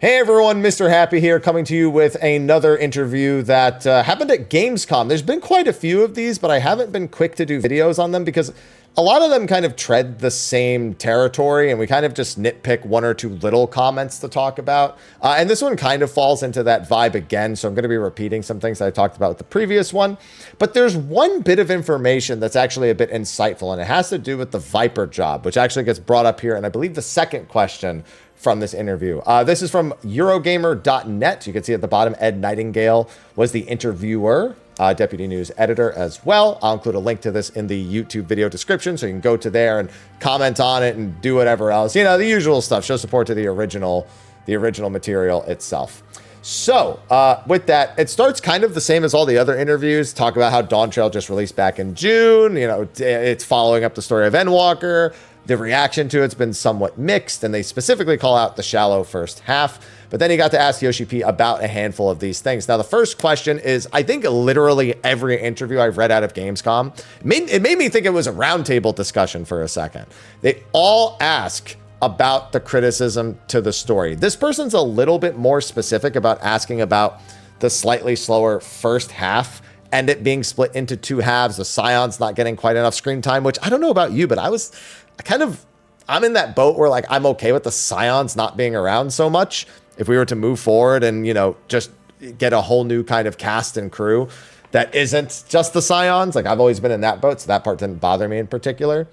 Hey everyone, Mr. Happy here, coming to you with another interview that happened at Gamescom. There's been quite a few of these, but I haven't been quick to do videos on them because a lot of them kind of tread the same territory and we kind of just nitpick one or two little comments to talk about. And this one kind of falls into that vibe again, so I'm going to be repeating some things that I talked about with the previous one. But there's one bit of information that's actually a bit insightful, and it has to do with the Viper job, which actually gets brought up here, and I believe the second question from this interview. This is from Eurogamer.net. You can see at the bottom, Ed Nightingale was the interviewer, deputy news editor as well. I'll include a link to this in the YouTube video description, so you can go to there and comment on it and do whatever else. You know, the usual stuff. Show support to the original material itself. So with that, it starts kind of the same as all the other interviews. Talk about how Dawntrail just released back in June. You know, it's following up the story of Endwalker. The reaction to it's been somewhat mixed, and they specifically call out the shallow first half. But then he got to ask Yoshi-P about a handful of these things. Now, the first question is, I think literally every interview I've read out of Gamescom, it made me think it was a roundtable discussion for a second. They all ask about the criticism to the story. This person's a little bit more specific about asking about the slightly slower first half and it being split into two halves, the Scions not getting quite enough screen time, which I don't know about you, but I'm in that boat where like I'm okay with the Scions not being around so much. If we were to move forward and, you know, just get a whole new kind of cast and crew that isn't just the Scions, like I've always been in that boat, so that part didn't bother me in particular.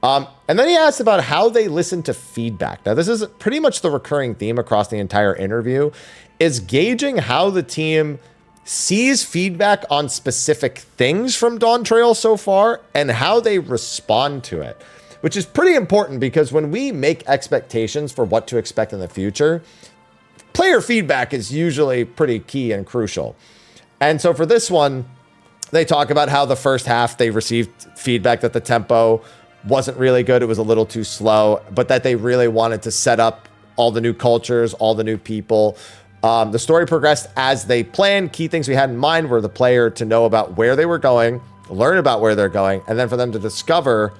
And then he asked about how they listen to feedback. Now, this is pretty much the recurring theme across the entire interview, is gauging how the team sees feedback on specific things from Dawntrail so far and how they respond to it, which is pretty important because when we make expectations for what to expect in the future, player feedback is usually pretty key and crucial. And so for this one, they talk about how the first half they received feedback that the tempo wasn't really good. It was a little too slow, but that they really wanted to set up all the new cultures, all the new people. The story progressed as they planned. Key things we had in mind were the player to know about where they were going, learn about where they're going, and then for them to discover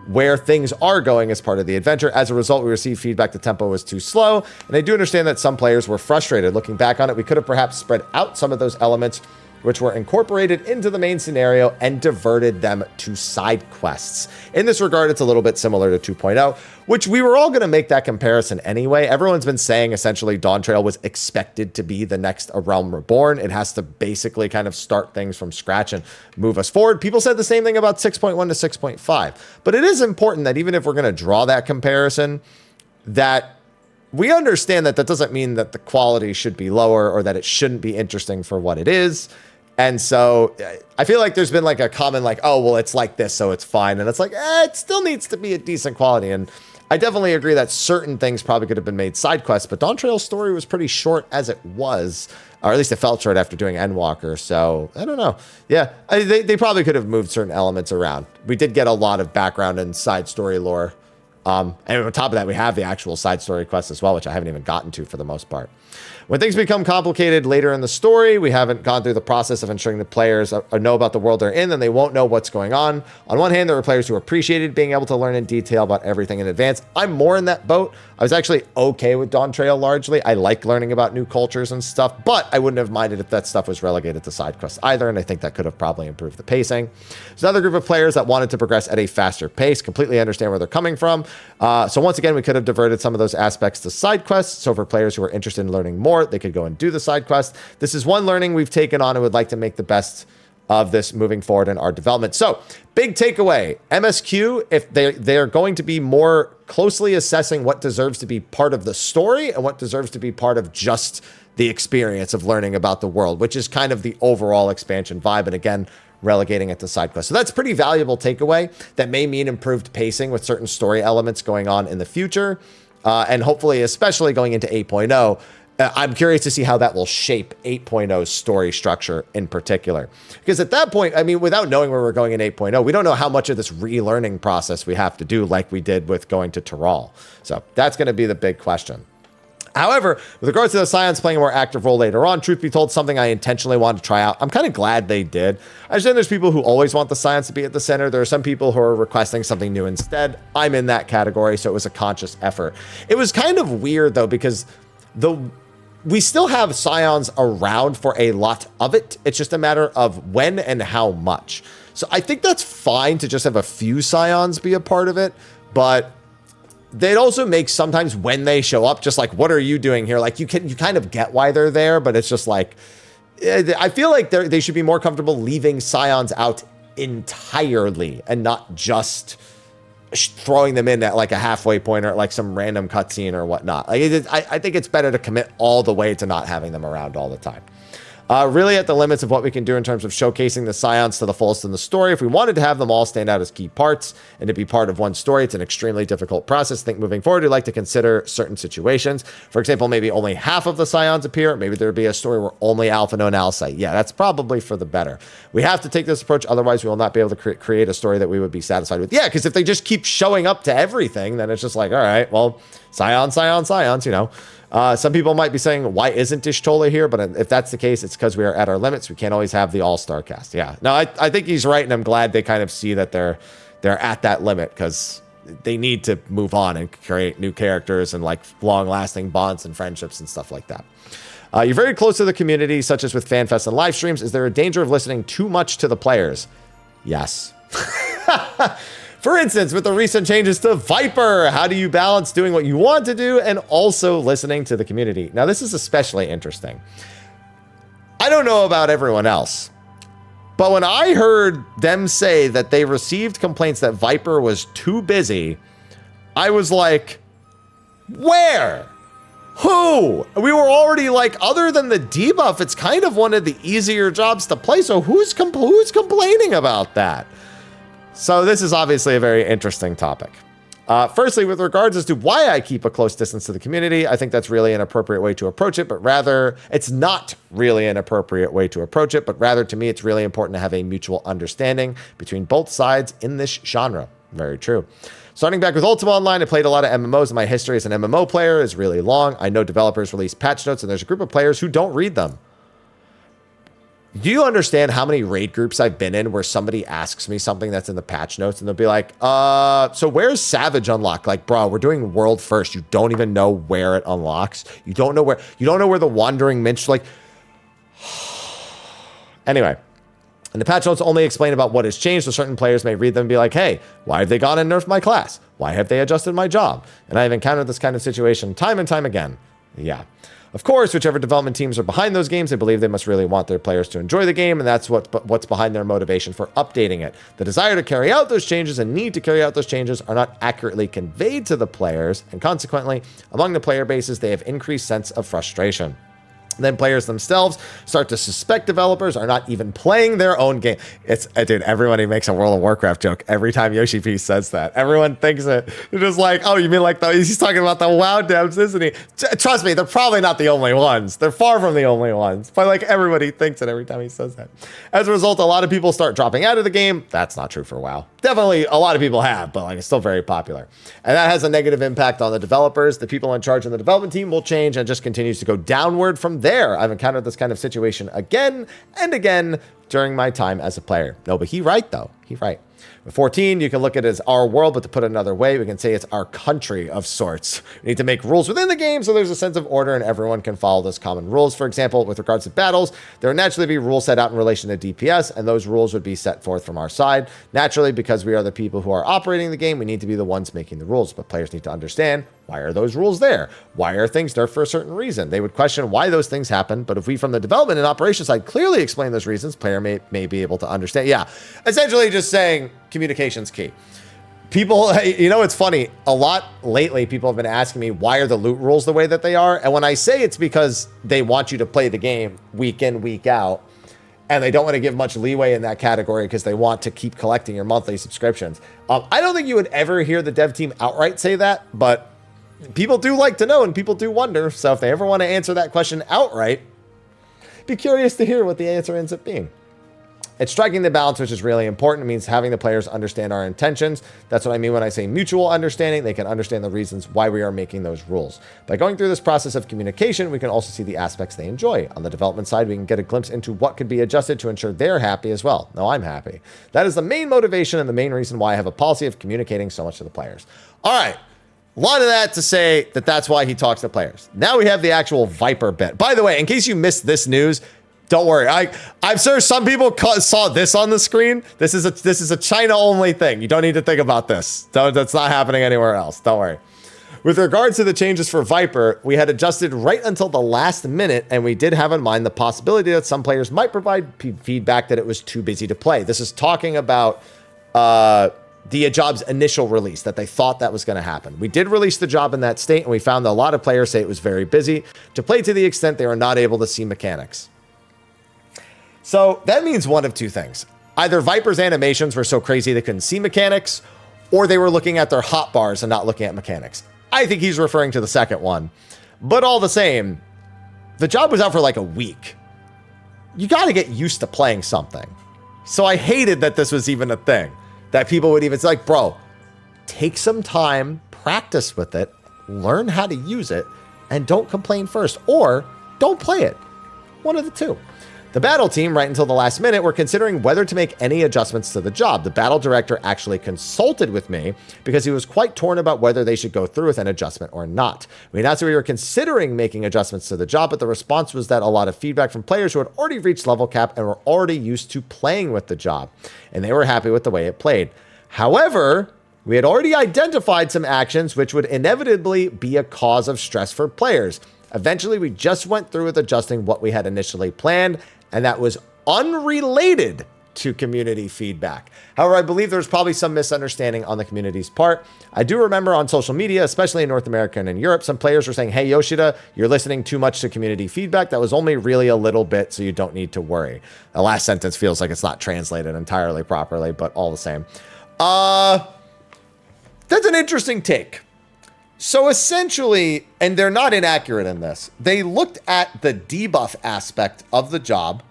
where things are going as part of the adventure. As a result, we received feedback the tempo was too slow, and I do understand that some players were frustrated. Looking back on it, we could have perhaps spread out some of those elements which were incorporated into the main scenario and diverted them to side quests. In this regard, it's a little bit similar to 2.0, which we were all going to make that comparison anyway. Everyone's been saying essentially Dawntrail was expected to be the next A Realm Reborn. It has to basically kind of start things from scratch and move us forward. People said the same thing about 6.1 to 6.5, but it is important that even if we're going to draw that comparison, that we understand that that doesn't mean that the quality should be lower or that it shouldn't be interesting for what it is. And so I feel like there's been like a common like, oh, well, it's like this, so it's fine. And it's like, it still needs to be a decent quality. And I definitely agree that certain things probably could have been made side quests, but Dawntrail's story was pretty short as it was, or at least it felt short after doing Endwalker. So I don't know. Yeah, they probably could have moved certain elements around. We did get a lot of background and side story lore. And on top of that, we have the actual side story quests as well, which I haven't even gotten to for the most part. When things become complicated later in the story, we haven't gone through the process of ensuring the players know about the world they're in, then they won't know what's going on. On one hand, there were players who appreciated being able to learn in detail about everything in advance. I'm more in that boat. I was actually okay with Dawntrail largely. I like learning about new cultures and stuff, but I wouldn't have minded if that stuff was relegated to side quests either, and I think that could have probably improved the pacing. There's another group of players that wanted to progress at a faster pace, completely understand where they're coming from. So once again, we could have diverted some of those aspects to side quests. So for players who are interested in learning more, they could go and do the side quest. This is one learning we've taken on and would like to make the best of this moving forward in our development. So big takeaway, MSQ, if they're going to be more closely assessing what deserves to be part of the story and what deserves to be part of just the experience of learning about the world, which is kind of the overall expansion vibe. And again, relegating it to side quests. So that's pretty valuable takeaway that may mean improved pacing with certain story elements going on in the future. And hopefully, especially going into 8.0, I'm curious to see how that will shape 8.0's story structure in particular. Because at that point, I mean, without knowing where we're going in 8.0, we don't know how much of this relearning process we have to do like we did with going to Tyrol. So that's going to be the big question. However, with regards to the Scions playing a more active role later on, truth be told, something I intentionally wanted to try out. I'm kind of glad they did. I understand there's people who always want the Scions to be at the center. There are some people who are requesting something new instead. I'm in that category, so it was a conscious effort. It was kind of weird, though, because we still have Scions around for a lot of it. It's just a matter of when and how much. So I think that's fine to just have a few Scions be a part of it, but they'd also make sometimes when they show up, just like, what are you doing here? Like you kind of get why they're there, but it's just like, I feel like they should be more comfortable leaving Scions out entirely and not just throwing them in at like a halfway point or at like some random cutscene or whatnot. Like I think it's better to commit all the way to not having them around all the time. Really at the limits of what we can do in terms of showcasing the Scions to the fullest in the story. If we wanted to have them all stand out as key parts and to be part of one story, it's an extremely difficult process. I think moving forward, we'd like to consider certain situations. For example, maybe only half of the Scions appear. Maybe there'd be a story where only Alpha and Alcite. Yeah, that's probably for the better. We have to take this approach. Otherwise, we will not be able to create a story that we would be satisfied with. Yeah, because if they just keep showing up to everything, then it's just like, all right, well, Scions, you know. Some people might be saying, why isn't Dishtola here? But if that's the case, it's because we are at our limits. We can't always have the all-star cast. Yeah, no, I think he's right, and I'm glad they kind of see that they're at that limit because they need to move on and create new characters and like long-lasting bonds and friendships and stuff like that. You're very close to the community, such as with FanFest and live streams. Is there a danger of listening too much to the players? Yes. For instance, with the recent changes to Viper, how do you balance doing what you want to do and also listening to the community? Now, this is especially interesting. I don't know about everyone else, but when I heard them say that they received complaints that Viper was too busy, I was like, where? Who? We were already like, other than the debuff, it's kind of one of the easier jobs to play. So who's complaining about that? So this is obviously a very interesting topic. Firstly, with regards as to why I keep a close distance to the community, I think that's really an appropriate way to approach it, but rather, it's not really an appropriate way to approach it, but rather to me, it's really important to have a mutual understanding between both sides in this genre. Very true. Starting back with Ultima Online, I played a lot of MMOs, and my history as an MMO player is really long. I know developers release patch notes, and there's a group of players who don't read them. Do you understand how many raid groups I've been in where somebody asks me something that's in the patch notes and they'll be like, so where's Savage unlock? Like, bro, we're doing world first. You don't even know where it unlocks. You don't know where the Wandering Minstrel, like, anyway. And the patch notes only explain about what has changed, so certain players may read them and be like, hey, why have they gone and nerfed my class? Why have they adjusted my job? And I've encountered this kind of situation time and time again. Yeah. Of course, whichever development teams are behind those games, they believe they must really want their players to enjoy the game, and that's what's behind their motivation for updating it. The desire to carry out those changes and need to carry out those changes are not accurately conveyed to the players, and consequently, among the player bases, they have increased sense of frustration. Then players themselves start to suspect developers are not even playing their own game. It's, dude, everybody makes a World of Warcraft joke every time Yoshi-P says that. Everyone thinks it. They're just like, oh, you mean like he's talking about the WoW devs, isn't he? Trust me, they're probably not the only ones. They're far from the only ones. But like everybody thinks it every time he says that. As a result, a lot of people start dropping out of the game. That's not true for WoW. Definitely a lot of people have, but like it's still very popular. And that has a negative impact on the developers. The people in charge of the development team will change and just continues to go downward from there. I've encountered this kind of situation again and again during my time as a player. No, but he right, though. He right. With 14, you can look at it as our world, but to put it another way, we can say it's our country of sorts. We need to make rules within the game so there's a sense of order and everyone can follow those common rules. For example, with regards to battles, there would naturally be rules set out in relation to DPS, and those rules would be set forth from our side. Naturally, because we are the people who are operating the game, we need to be the ones making the rules, but players need to understand, why are those rules there? Why are things nerfed for a certain reason? They would question why those things happen, but if we from the development and operations side clearly explain those reasons, player may be able to understand. Yeah, essentially just saying communication's key. People, you know, it's funny, a lot lately people have been asking me, why are the loot rules the way that they are? And when I say it's because they want you to play the game week in, week out, and they don't want to give much leeway in that category because they want to keep collecting your monthly subscriptions. I don't think you would ever hear the dev team outright say that, but people do like to know and people do wonder. So if they ever want to answer that question outright, be curious to hear what the answer ends up being. It's striking the balance, which is really important. It means having the players understand our intentions. That's what I mean when I say mutual understanding. They can understand the reasons why we are making those rules. By going through this process of communication, we can also see the aspects they enjoy. On the development side, we can get a glimpse into what could be adjusted to ensure they're happy as well. No, I'm happy. That is the main motivation and the main reason why I have a policy of communicating so much to the players. All right. A lot of that to say that that's why he talks to players. Now we have the actual Viper bit. By the way, in case you missed this news, don't worry. I'm sure some people saw this on the screen. This is a China only thing. You don't need to think about this. That's not happening anywhere else. Don't worry. With regards to the changes for Viper, we had adjusted right until the last minute, and we did have in mind the possibility that some players might provide feedback that it was too busy to play. This is talking about the job's initial release, that they thought that was going to happen. We did release the job in that state, and we found that a lot of players say it was very busy to play to the extent they were not able to see mechanics. So that means one of two things. Either Viper's animations were so crazy they couldn't see mechanics, or they were looking at their hotbars and not looking at mechanics. I think he's referring to the second one. But all the same, the job was out for like a week. You got to get used to playing something. So I hated that this was even a thing. That people would even say, like, bro, take some time, practice with it, learn how to use it, and don't complain first. Or don't play it. One of the two. The battle team, right until the last minute, were considering whether to make any adjustments to the job. The battle director actually consulted with me because he was quite torn about whether they should go through with an adjustment or not. We announced that we were considering making adjustments to the job, but the response was that a lot of feedback from players who had already reached level cap and were already used to playing with the job, and they were happy with the way it played. However, we had already identified some actions which would inevitably be a cause of stress for players. Eventually, we just went through with adjusting what we had initially planned, and that was unrelated to community feedback. However, I believe there's probably some misunderstanding on the community's part. I do remember on social media, especially in North America and in Europe, some players were saying, hey, Yoshida, you're listening too much to community feedback. That was only really a little bit, so you don't need to worry. The last sentence feels like it's not translated entirely properly, but all the same. That's an interesting take. So essentially, and they're not inaccurate in this, they looked at the debuff aspect of the job,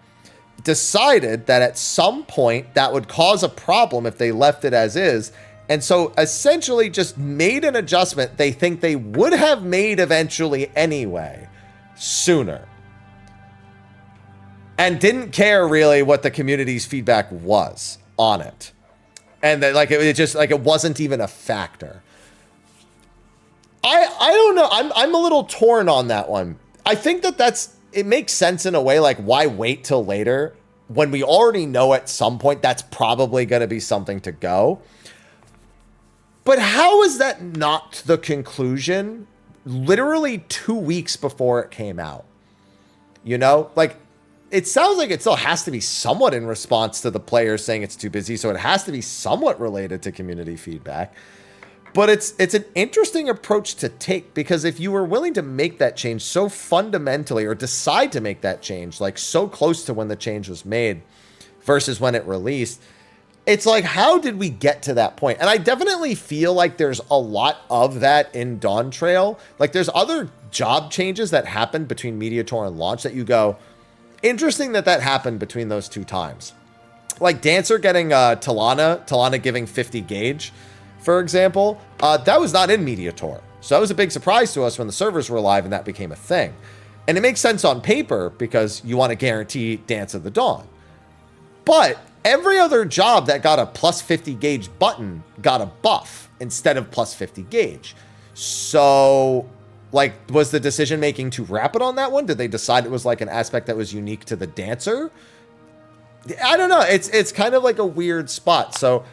decided that at some point that would cause a problem if they left it as is, and so essentially just made an adjustment they think they would have made eventually anyway, sooner. And didn't care really what the community's feedback was on it. And that, like, it just, like, it wasn't even a factor. I don't know. I'm a little torn on that one. I think that it makes sense in a way, like, why wait till later when we already know at some point that's probably going to be something to go. But how is that not the conclusion literally 2 weeks before it came out? You know, like, it sounds like it still has to be somewhat in response to the players saying it's too busy, so it has to be somewhat related to community feedback. But it's an interesting approach to take, because if you were willing to make that change so fundamentally, or decide to make that change like so close to when the change was made versus when it released, it's like, how did we get to that point? And I definitely feel like there's a lot of that in Dawntrail. Like, there's other job changes that happened between Media Tour and launch that you go, interesting that happened between those two times. Like Dancer getting Talana giving 50 gauge, for example, that was not in Media Tour. So that was a big surprise to us when the servers were live and that became a thing. And it makes sense on paper because you want to guarantee Dance of the Dawn. But every other job that got a plus 50 gauge button got a buff instead of plus 50 gauge. So, like, was the decision making too rapid on that one? Did they decide it was like an aspect that was unique to the Dancer? I don't know. It's kind of like a weird spot. So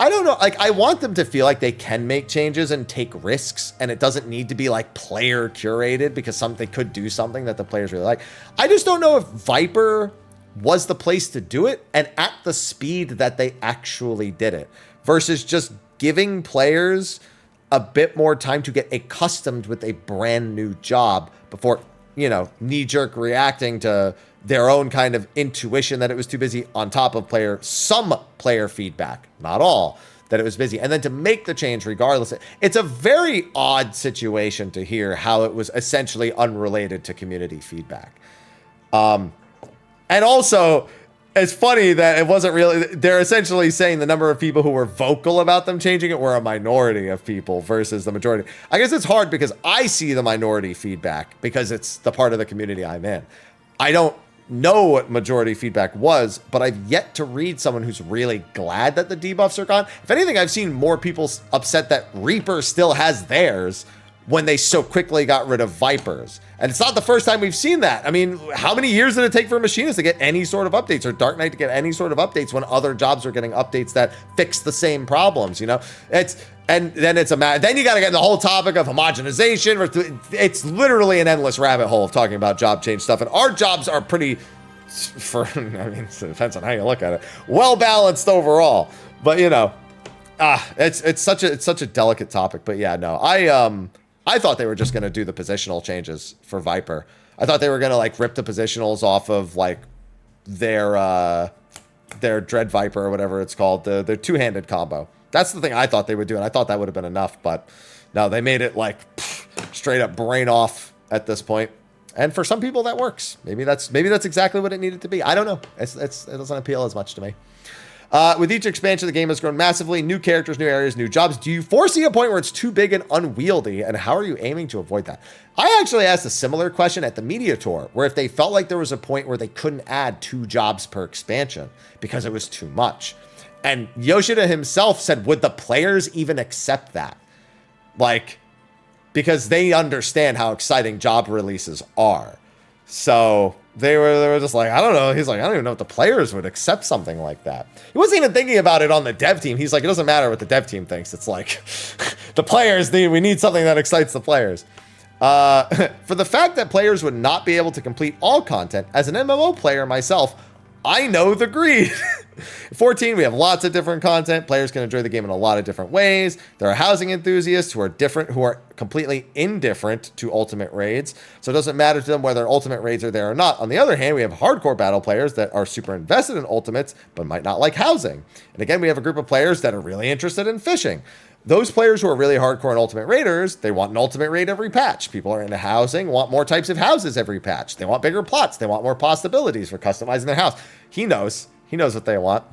I don't know. Like, I want them to feel like they can make changes and take risks, and it doesn't need to be like player curated, because they could do something that the players really like. I just don't know if Viper was the place to do it and at the speed that they actually did it, versus just giving players a bit more time to get accustomed with a brand new job before, you know, knee-jerk reacting to their own kind of intuition that it was too busy, on top of some player feedback, not all, that it was busy. And then to make the change regardless, it's a very odd situation to hear how it was essentially unrelated to community feedback. And also, it's funny that it wasn't really, they're essentially saying the number of people who were vocal about them changing it were a minority of people versus the majority. I guess it's hard because I see the minority feedback because it's the part of the community I'm in. I don't know what majority feedback was, but I've yet to read someone who's really glad that the debuffs are gone. If anything, I've seen more people upset that Reaper still has theirs when they so quickly got rid of Vipers. And it's not the first time we've seen that. I mean, how many years did it take for Machinists to get any sort of updates, or Dark Knight to get any sort of updates when other jobs are getting updates that fix the same problems, you know? And then it's then you got to get in the whole topic of homogenization. It's literally an endless rabbit hole of talking about job change stuff. And our jobs are pretty, I mean, it depends on how you look at it, well balanced overall. But you know, it's such a delicate topic. But yeah, no, I thought they were just going to do the positional changes for Viper. I thought they were going to like rip the positionals off of like their Dread Viper or whatever it's called, their two-handed combo. That's the thing I thought they would do, and I thought that would have been enough, but no, they made it like straight up brain off at this point. And for some people that works. Maybe that's exactly what it needed to be. I don't know. It doesn't appeal as much to me. With each expansion, the game has grown massively. New characters, new areas, new jobs. Do you foresee a point where it's too big and unwieldy? And how are you aiming to avoid that? I actually asked a similar question at the media tour, where if they felt like there was a point where they couldn't add 2 jobs per expansion because it was too much. And Yoshida himself said, would the players even accept that? Like, because they understand how exciting job releases are. So they were just like, I don't know. He's like, I don't even know if the players would accept something like that. He wasn't even thinking about it on the dev team. He's like, it doesn't matter what the dev team thinks. It's like, the players, we need something that excites the players. For the fact that players would not be able to complete all content, as an MMO player myself, I know the greed. 14, we have lots of different content. Players can enjoy the game in a lot of different ways. There are housing enthusiasts who are completely indifferent to ultimate raids. So it doesn't matter to them whether ultimate raids are there or not. On the other hand, we have hardcore battle players that are super invested in ultimates, but might not like housing. And again, we have a group of players that are really interested in fishing. Those players who are really hardcore and ultimate raiders, they want an ultimate raid every patch. People are into housing, want more types of houses every patch. They want bigger plots. They want more possibilities for customizing their house. He knows what they want.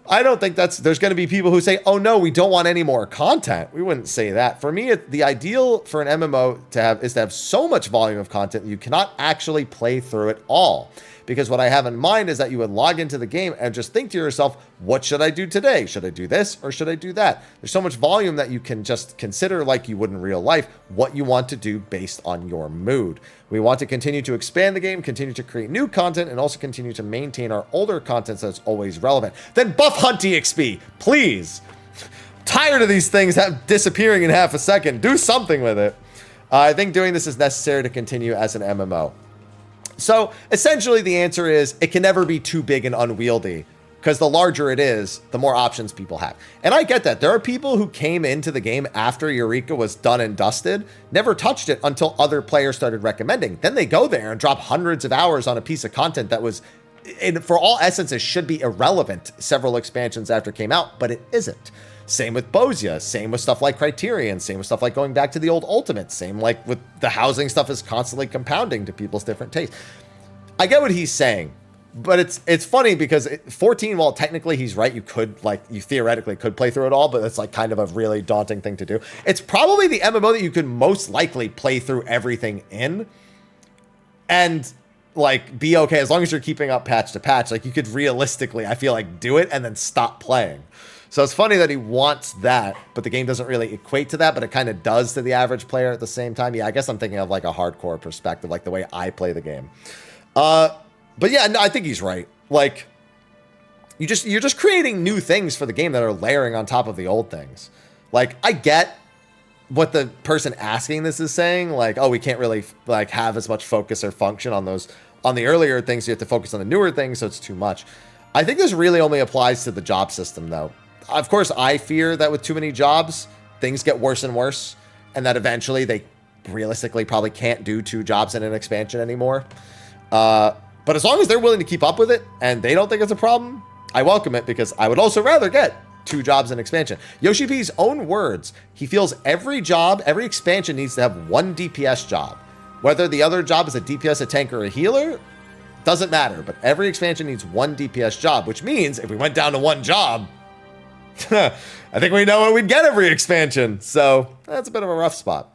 I don't think there's going to be people who say, oh no, we don't want any more content. We wouldn't say that. For me, the ideal for an MMO is to have so much volume of content that you cannot actually play through it all. Because what I have in mind is that you would log into the game and just think to yourself, what should I do today? Should I do this or should I do that? There's so much volume that you can just consider, like you would in real life, what you want to do based on your mood. We want to continue to expand the game, continue to create new content, and also continue to maintain our older content so it's always relevant. Then buff Hunt EXP, please. Tired of these things disappearing in half a second. Do something with it. I think doing this is necessary to continue as an MMO. So essentially the answer is it can never be too big and unwieldy, because the larger it is, the more options people have. And I get that. There are people who came into the game after Eureka was done and dusted, never touched it until other players started recommending. Then they go there and drop hundreds of hours on a piece of content that was, for all essences, should be irrelevant several expansions after it came out, but it isn't. Same with Bozia, same with stuff like Criterion, same with stuff like going back to the old Ultimates, same like with the housing stuff is constantly compounding to people's different tastes. I get what he's saying, but it's funny because 14, while technically he's right, you theoretically could play through it all, but it's like kind of a really daunting thing to do. It's probably the MMO that you could most likely play through everything in and like be okay as long as you're keeping up patch to patch. Like you could realistically, I feel like, do it and then stop playing. So it's funny that he wants that, but the game doesn't really equate to that, but it kind of does to the average player at the same time. Yeah, I guess I'm thinking of like a hardcore perspective, like the way I play the game. But yeah, no, I think he's right. Like, you're just creating new things for the game that are layering on top of the old things. Like, I get what the person asking this is saying. Like, oh, we can't really like have as much focus or function on the earlier things. So you have to focus on the newer things, so it's too much. I think this really only applies to the job system, though. Of course, I fear that with too many jobs, things get worse and worse, and that eventually they realistically probably can't do 2 jobs in an expansion anymore. But as long as they're willing to keep up with it and they don't think it's a problem, I welcome it, because I would also rather get 2 jobs in expansion. Yoshi-P's own words, he feels every expansion needs to have 1 DPS job. Whether the other job is a DPS, a tank, or a healer, doesn't matter, but every expansion needs 1 DPS job, which means if we went down to 1 job, I think we know what we'd get every expansion. So that's a bit of a rough spot.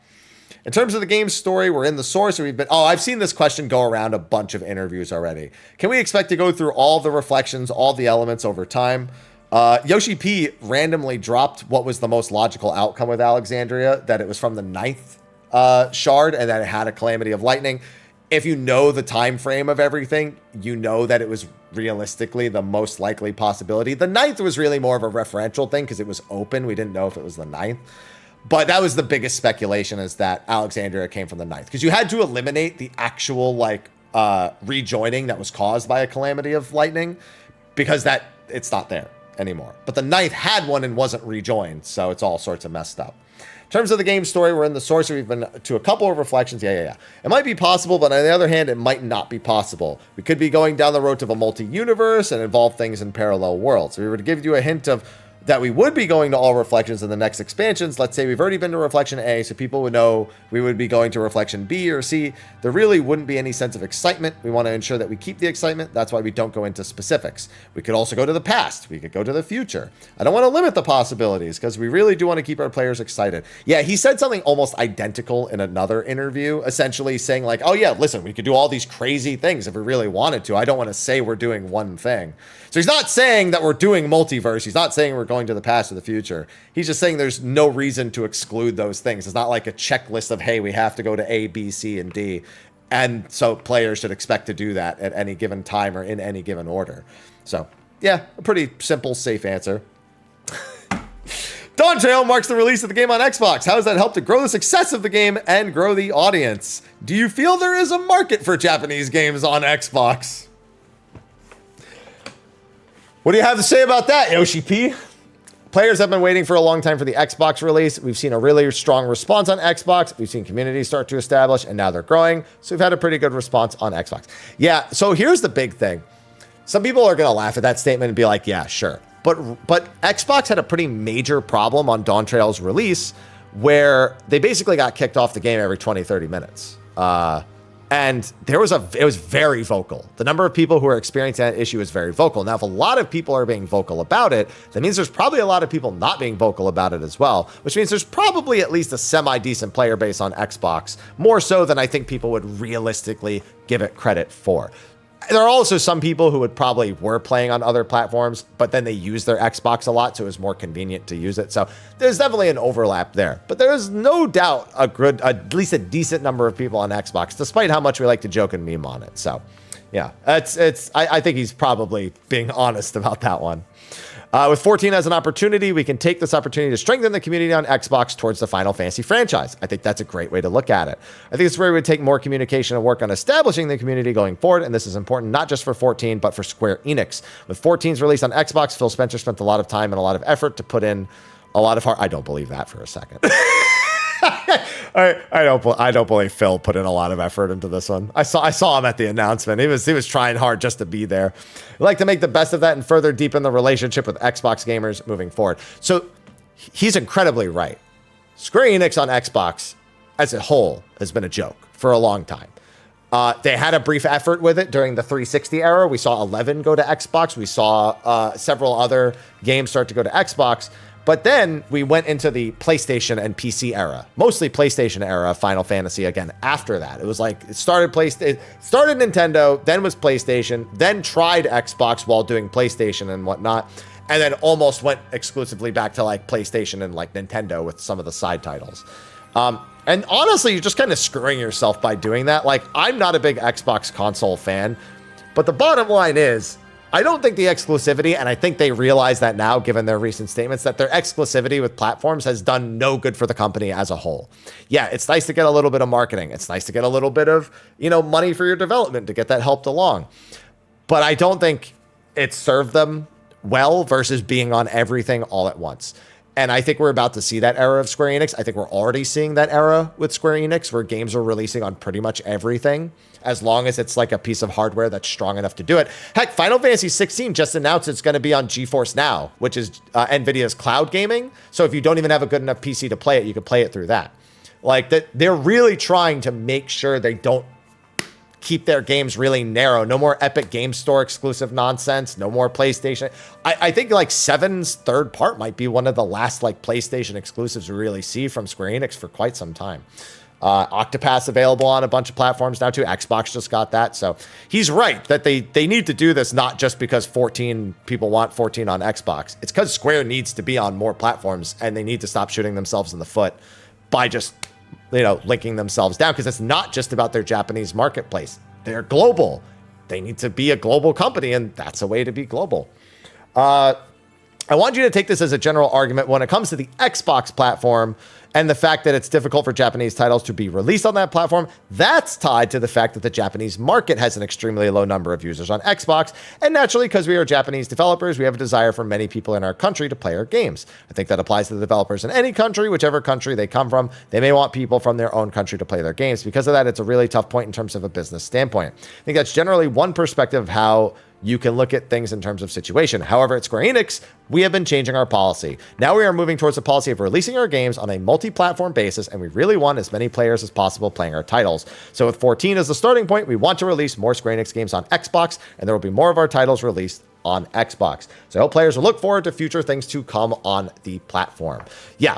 In terms of the game's story, we're in the source. I've seen this question go around a bunch of interviews already. Can we expect to go through all the reflections, all the elements over time? Yoshi-P randomly dropped what was the most logical outcome with Alexandria, that it was from the 9th shard and that it had a Calamity of Lightning. If you know the time frame of everything, you know that it was realistically the most likely possibility. The 9th was really more of a referential thing because it was open. We didn't know if it was the 9th. But that was the biggest speculation, is that Alexandria came from the 9th. Because you had to eliminate the actual, rejoining that was caused by a Calamity of Lightning, because it's not there anymore. But the 9th had one and wasn't rejoined, so it's all sorts of messed up. In terms of the game story, we're in the source. We've been to a couple of reflections. Yeah. It might be possible, but on the other hand, it might not be possible. We could be going down the road to a multi-universe and involve things in parallel worlds. So we were to give you a hint of that we would be going to all reflections in the next expansions. Let's say we've already been to reflection A, so people would know we would be going to reflection B or C. There really wouldn't be any sense of excitement. We want to ensure that we keep the excitement. That's why we don't go into specifics. We could also go to the past. We could go to the future. I don't want to limit the possibilities because we really do want to keep our players excited. Yeah, he said something almost identical in another interview, essentially saying like, oh yeah, listen, we could do all these crazy things if we really wanted to. I don't want to say we're doing one thing. So he's not saying that we're doing multiverse. He's not saying we're going to the past or the future. He's just saying there's no reason to exclude those things. It's not like a checklist of, hey, we have to go to A, B, C, and D. And so players should expect to do that at any given time or in any given order. So, yeah, a pretty simple, safe answer. Dawntrail marks the release of the game on Xbox. How does that help to grow the success of the game and grow the audience? Do you feel there is a market for Japanese games on Xbox? What do you have to say about that, Yoshi-P? Players have been waiting for a long time for the Xbox release. We've seen a really strong response on Xbox. We've seen communities start to establish, and now they're growing. So we've had a pretty good response on Xbox. Yeah, so here's the big thing. Some people are going to laugh at that statement and be like, yeah, sure. But Xbox had a pretty major problem on Dawntrail's release where they basically got kicked off the game every 20, 30 minutes. And it was very vocal. The number of people who are experiencing that issue is very vocal. Now, if a lot of people are being vocal about it, that means there's probably a lot of people not being vocal about it as well, which means there's probably at least a semi-decent player base on Xbox, more so than I think people would realistically give it credit for. There are also some people who would probably were playing on other platforms, but then they use their Xbox a lot, so it was more convenient to use it. So there's definitely an overlap there. But there is no doubt at least a decent number of people on Xbox, despite how much we like to joke and meme on it. So yeah, I think he's probably being honest about that one. With 14 as an opportunity, we can take this opportunity to strengthen the community on Xbox towards the Final Fantasy franchise. I think that's a great way to look at it. I think it's where we would take more communication and work on establishing the community going forward, and this is important not just for 14, but for Square Enix. With 14's release on Xbox, Phil Spencer spent a lot of time and a lot of effort to put in a lot of heart. I don't believe that for a second. I don't believe Phil put in a lot of effort into this one. I saw him at the announcement. He was trying hard just to be there. We'd like to make the best of that and further deepen the relationship with Xbox gamers moving forward. So he's incredibly right. Square Enix on Xbox as a whole has been a joke for a long time. They had a brief effort with it during the 360 era. We saw 11 go to Xbox. We saw several other games start to go to Xbox. But then we went into the PlayStation and PC era, mostly PlayStation era Final Fantasy again after that. It was like it started Nintendo, then was PlayStation, then tried Xbox while doing PlayStation and whatnot, and then almost went exclusively back to like PlayStation and like Nintendo with some of the side titles. And honestly, you're just kind of screwing yourself by doing that. Like, I'm not a big Xbox console fan, but the bottom line is, I don't think the exclusivity, and I think they realize that now, given their recent statements, that their exclusivity with platforms has done no good for the company as a whole. Yeah, it's nice to get a little bit of marketing. It's nice to get a little bit of, money for your development to get that helped along. But I don't think it served them well versus being on everything all at once. And I think we're about to see that era of Square Enix. I think we're already seeing that era with Square Enix where games are releasing on pretty much everything, as long as it's like a piece of hardware that's strong enough to do it. Heck, Final Fantasy 16 just announced it's going to be on GeForce Now, which is NVIDIA's cloud gaming. So if you don't even have a good enough PC to play it, you can play it through that. Like, that, they're really trying to make sure they don't keep their games really narrow. No more Epic Game Store exclusive nonsense. No more PlayStation. I think like 7's third part might be one of the last like PlayStation exclusives we really see from Square Enix for quite some time. Octopath available on a bunch of platforms now too. Xbox just got that. So he's right that they need to do this not just because 14 people want 14 on Xbox. It's because Square needs to be on more platforms, and they need to stop shooting themselves in the foot by just, you know, linking themselves down, because it's not just about their Japanese marketplace. They're global. They need to be a global company, and that's a way to be global. I want you to take this as a general argument when it comes to the Xbox platform and the fact that it's difficult for Japanese titles to be released on that platform. That's tied to the fact that the Japanese market has an extremely low number of users on Xbox. And naturally, because we are Japanese developers, we have a desire for many people in our country to play our games. I think that applies to the developers in any country, whichever country they come from. They may want people from their own country to play their games. Because of that, it's a really tough point in terms of a business standpoint. I think that's generally one perspective of how you can look at things in terms of situation. However, at Square Enix, we have been changing our policy. Now we are moving towards a policy of releasing our games on a multi-platform basis, and we really want as many players as possible playing our titles. So with 14 as the starting point, we want to release more Square Enix games on Xbox, and there will be more of our titles released on Xbox. So I hope players will look forward to future things to come on the platform. Yeah.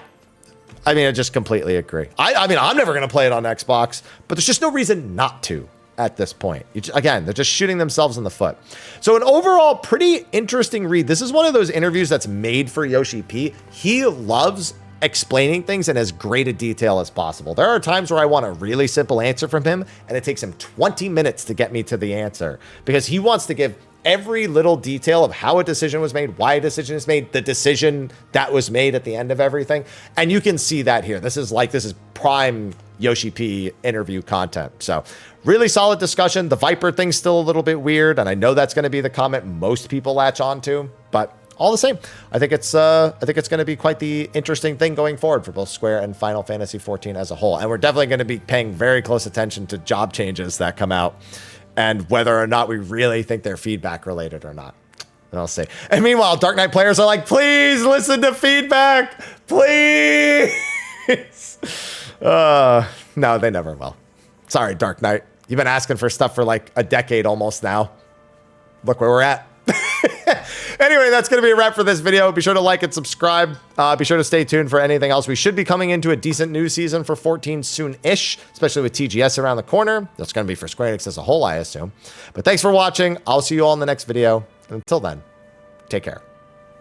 I mean, I just completely agree. I mean, I'm never going to play it on Xbox, but there's just no reason not to at this point. Again, they're just shooting themselves in the foot. So an overall pretty interesting read. This is one of those interviews that's made for Yoshi-P. He loves explaining things in as great a detail as possible. There are times where I want a really simple answer from him, and it takes him 20 minutes to get me to the answer, because he wants to give every little detail of how a decision was made, why a decision is made, the decision that was made at the end of everything. And you can see that here. This is prime Yoshi-P interview content. So really solid discussion. The Viper thing's still a little bit weird, and I know that's going to be the comment most people latch onto, but all the same, I think it's going to be quite the interesting thing going forward for both Square and Final Fantasy XIV as a whole. And we're definitely going to be paying very close attention to job changes that come out, and whether or not we really think they're feedback related or not. And I'll see. And meanwhile, Dark Knight players are like, please listen to feedback, please. No, they never will. Sorry, Dark Knight. You've been asking for stuff for like a decade almost now. Look where we're at. Anyway, that's going to be a wrap for this video. Be sure to like and subscribe. Be sure to stay tuned for anything else. We should be coming into a decent new season for 14 soon-ish, especially with TGS around the corner. That's going to be for Square Enix as a whole, I assume. But thanks for watching. I'll see you all in the next video. And until then, take care.